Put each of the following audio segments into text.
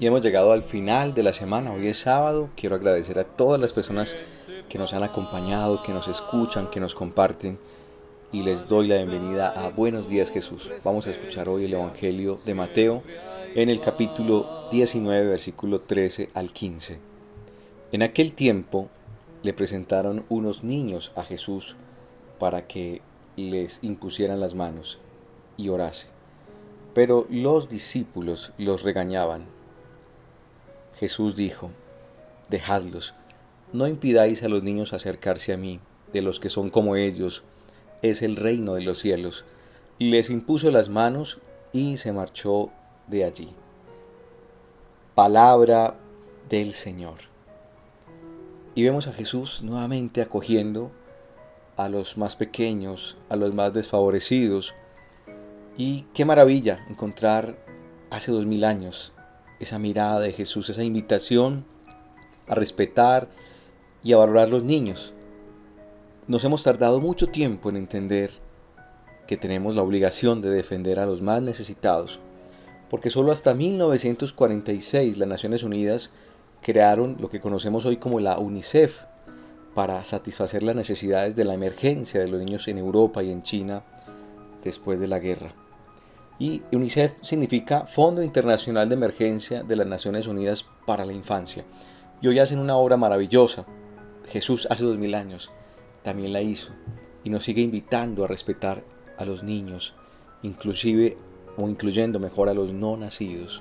Y hemos llegado al final de la semana. Hoy es sábado. Quiero agradecer a todas las personas que nos han acompañado, que nos escuchan, que nos comparten. Y les doy la bienvenida a Buenos Días Jesús. Vamos a escuchar hoy el Evangelio de Mateo en el capítulo 19, versículo 13 al 15. En aquel tiempo le presentaron unos niños a Jesús para que les impusieran las manos y orase. Pero los discípulos los regañaban. Jesús dijo: Dejadlos, no impidáis a los niños acercarse a mí, de los que son como ellos es el reino de los cielos. Y les impuso las manos y se marchó de allí. Palabra del Señor. Y vemos a Jesús nuevamente acogiendo a los más pequeños, a los más desfavorecidos. Y qué maravilla encontrar hace 2000 años esa mirada de Jesús, esa invitación a respetar y a valorar los niños. Nos hemos tardado mucho tiempo en entender que tenemos la obligación de defender a los más necesitados, porque solo hasta 1946 las Naciones Unidas crearon lo que conocemos hoy como la UNICEF para satisfacer las necesidades de la emergencia de los niños en Europa y en China después de la guerra. Y UNICEF significa Fondo Internacional de Emergencia de las Naciones Unidas para la Infancia. Y hoy hacen una obra maravillosa. Jesús hace 2000 años también la hizo y nos sigue invitando a respetar a los niños, inclusive o incluyendo mejor a los no nacidos.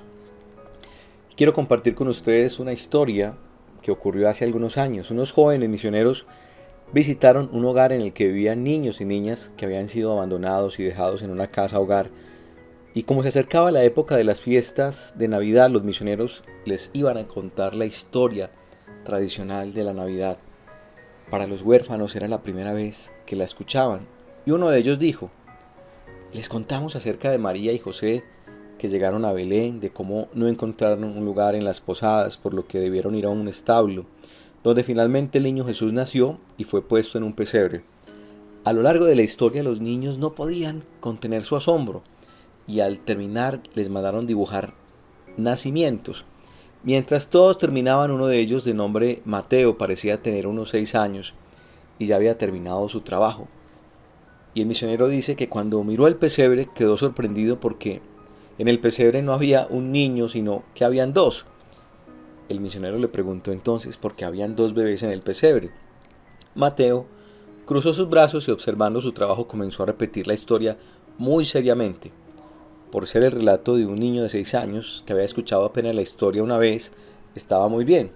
Quiero compartir con ustedes una historia que ocurrió hace algunos años. Unos jóvenes misioneros visitaron un hogar en el que vivían niños y niñas que habían sido abandonados y dejados en una casa hogar. Y como se acercaba la época de las fiestas de Navidad, los misioneros les iban a contar la historia tradicional de la Navidad. Para los huérfanos era la primera vez que la escuchaban. Y uno de ellos dijo: les contamos acerca de María y José, que llegaron a Belén, de cómo no encontraron un lugar en las posadas, por lo que debieron ir a un establo, donde finalmente el niño Jesús nació y fue puesto en un pesebre. A lo largo de la historia los niños no podían contener su asombro, y al terminar les mandaron dibujar nacimientos. Mientras todos terminaban, uno de ellos, de nombre Mateo, parecía tener unos 6 años y ya había terminado su trabajo. Y el misionero dice que cuando miró el pesebre quedó sorprendido porque en el pesebre no había un niño, sino que habían dos. El misionero le preguntó entonces por qué habían dos bebés en el pesebre. Mateo cruzó sus brazos y, observando su trabajo, comenzó a repetir la historia muy seriamente. Por ser el relato de un niño de 6 años que había escuchado apenas la historia una vez, estaba muy bien,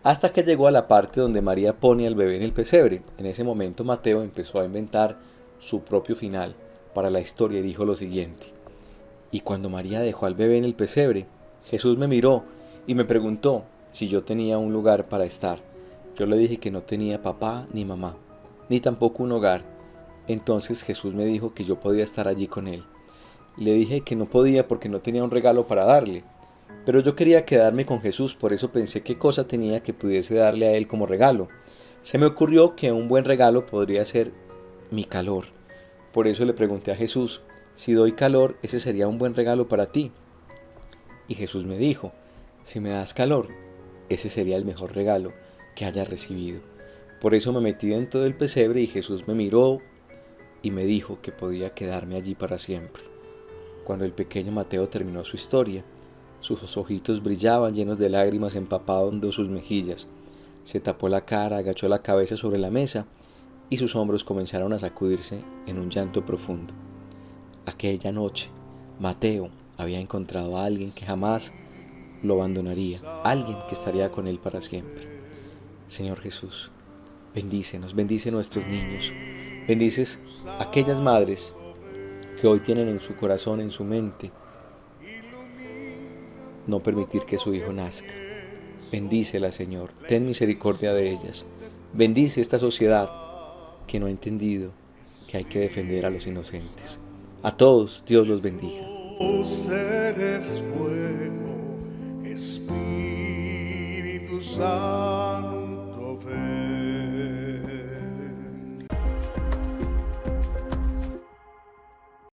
hasta que llegó a la parte donde María pone al bebé en el pesebre. En ese momento Mateo empezó a inventar su propio final para la historia y dijo lo siguiente: y cuando María dejó al bebé en el pesebre, Jesús me miró y me preguntó si yo tenía un lugar para estar. Yo le dije que no tenía papá ni mamá, ni tampoco un hogar. Entonces Jesús me dijo que yo podía estar allí con él. Le dije que no podía porque no tenía un regalo para darle, pero yo quería quedarme con Jesús, por eso pensé qué cosa tenía que pudiese darle a él como regalo. Se me ocurrió que un buen regalo podría ser mi calor. Por eso le pregunté a Jesús: si doy calor, ese sería un buen regalo para ti. Y Jesús me dijo: si me das calor, ese sería el mejor regalo que haya recibido. Por eso me metí dentro del pesebre y Jesús me miró y me dijo que podía quedarme allí para siempre. Cuando el pequeño Mateo terminó su historia, sus ojitos brillaban llenos de lágrimas empapando sus mejillas. Se tapó la cara, agachó la cabeza sobre la mesa y sus hombros comenzaron a sacudirse en un llanto profundo. Aquella noche, Mateo había encontrado a alguien que jamás lo abandonaría, alguien que estaría con él para siempre. Señor Jesús, bendícenos, bendice a nuestros niños, bendices a aquellas madres que hoy tienen en su corazón, en su mente, no permitir que su hijo nazca. Bendícela, Señor, ten misericordia de ellas. Bendice esta sociedad que no ha entendido que hay que defender a los inocentes. A todos, Dios los bendiga. Eres fuego, Espíritu Santo.